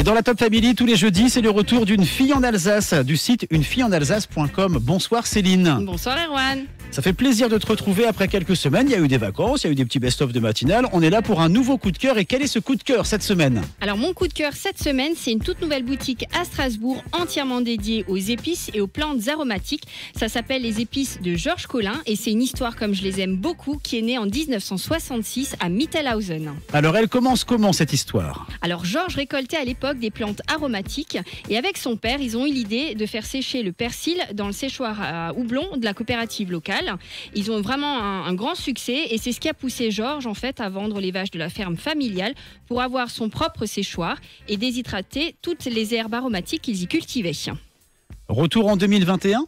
Dans la Top Family, tous les jeudis, c'est le retour d'une fille en Alsace, du site unefillesenalsace.com. Bonsoir Céline. Bonsoir Erwan. Ça fait plaisir de te retrouver après quelques semaines. Il y a eu des vacances, il y a eu des petits best-of de matinale. On est là pour un nouveau coup de cœur. Et quel est ce coup de cœur cette semaine ? Alors mon coup de cœur cette semaine, c'est une toute nouvelle boutique à Strasbourg entièrement dédiée aux épices et aux plantes aromatiques. Ça s'appelle les épices de Georges Collin et c'est une histoire comme je les aime beaucoup qui est née en 1966 à Mittelhausen. Alors elle commence comment cette histoire ? Alors Georges récoltait à l'époque des plantes aromatiques et avec son père, ils ont eu l'idée de faire sécher le persil dans le séchoir à houblon de la coopérative locale. Ils ont vraiment un grand succès et c'est ce qui a poussé Georges en fait à vendre les vaches de la ferme familiale pour avoir son propre séchoir et déshydrater toutes les herbes aromatiques qu'ils y cultivaient. Retour en 2021 ?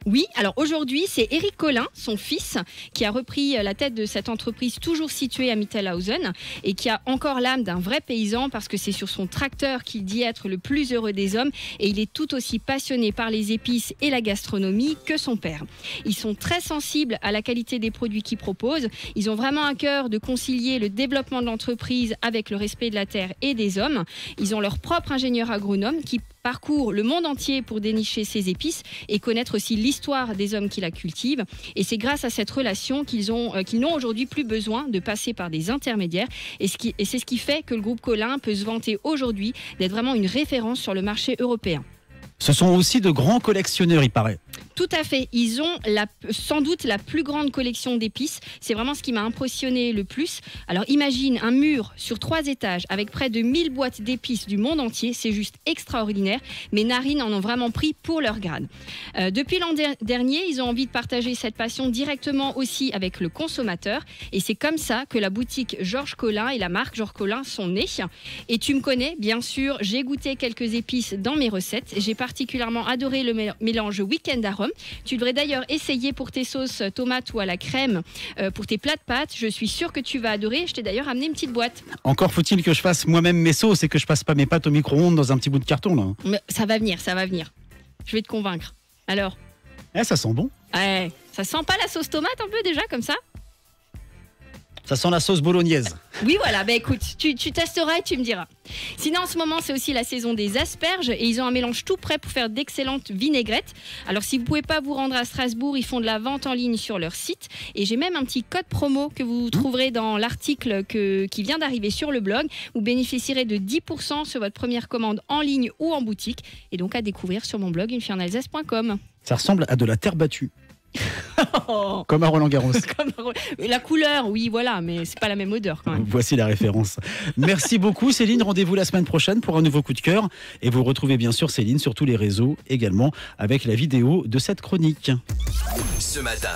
Oui, alors aujourd'hui, c'est Éric Collin, son fils, qui a repris la tête de cette entreprise toujours située à Mittelhausen et qui a encore l'âme d'un vrai paysan parce que c'est sur son tracteur qu'il dit être le plus heureux des hommes et il est tout aussi passionné par les épices et la gastronomie que son père. Ils sont très sensibles à la qualité des produits qu'ils proposent. Ils ont vraiment à cœur de concilier le développement de l'entreprise avec le respect de la terre et des hommes. Ils ont leur propre ingénieur agronome qui parcourt le monde entier pour dénicher ces épices et connaître aussi l'histoire des hommes qui la cultivent. Et c'est grâce à cette relation qu'ils n'ont aujourd'hui plus besoin de passer par des intermédiaires. Et c'est ce qui fait que le groupe Collin peut se vanter aujourd'hui d'être vraiment une référence sur le marché européen. Ce sont aussi de grands collectionneurs, il paraît. Tout à fait. Ils ont sans doute la plus grande collection d'épices. C'est vraiment ce qui m'a impressionné le plus. Alors imagine un mur sur 3 étages avec près de 1000 boîtes d'épices du monde entier. C'est juste extraordinaire. Mes narines en ont vraiment pris pour leur grade. Depuis l'an dernier, ils ont envie de partager cette passion directement aussi avec le consommateur. Et c'est comme ça que la boutique Georges Collin et la marque Georges Collin sont nées. Et tu me connais, bien sûr, j'ai goûté quelques épices dans mes recettes. J'ai particulièrement adoré le mélange week-end arôme. Tu devrais d'ailleurs essayer pour tes sauces tomates ou à la crème, pour tes plats de pâtes. Je suis sûre que tu vas adorer. Je t'ai d'ailleurs amené une petite boîte. Encore faut-il que je fasse moi-même mes sauces et que je passe pas mes pâtes au micro-ondes dans un petit bout de carton là. Mais ça va venir, ça va venir. Je vais te convaincre. Alors ? Ça sent bon. Ça sent pas la sauce tomate un peu déjà comme ça ? Ça sent la sauce bolognaise. Oui, voilà, écoute, tu testeras et tu me diras. Sinon, en ce moment, c'est aussi la saison des asperges et ils ont un mélange tout prêt pour faire d'excellentes vinaigrettes. Alors, si vous ne pouvez pas vous rendre à Strasbourg, ils font de la vente en ligne sur leur site. Et j'ai même un petit code promo que vous trouverez dans l'article qui vient d'arriver sur le blog. Vous bénéficierez de 10% sur votre première commande en ligne ou en boutique. Et donc, à découvrir sur mon blog unefillesenalsace.com. Ça ressemble à de la terre battue. Comme à Roland-Garros. La couleur, oui, voilà, mais c'est pas la même odeur quand même. Voici la référence. Merci beaucoup Céline, rendez-vous la semaine prochaine pour un nouveau coup de cœur. Et vous retrouvez bien sûr Céline sur tous les réseaux également avec la vidéo de cette chronique. Ce matin.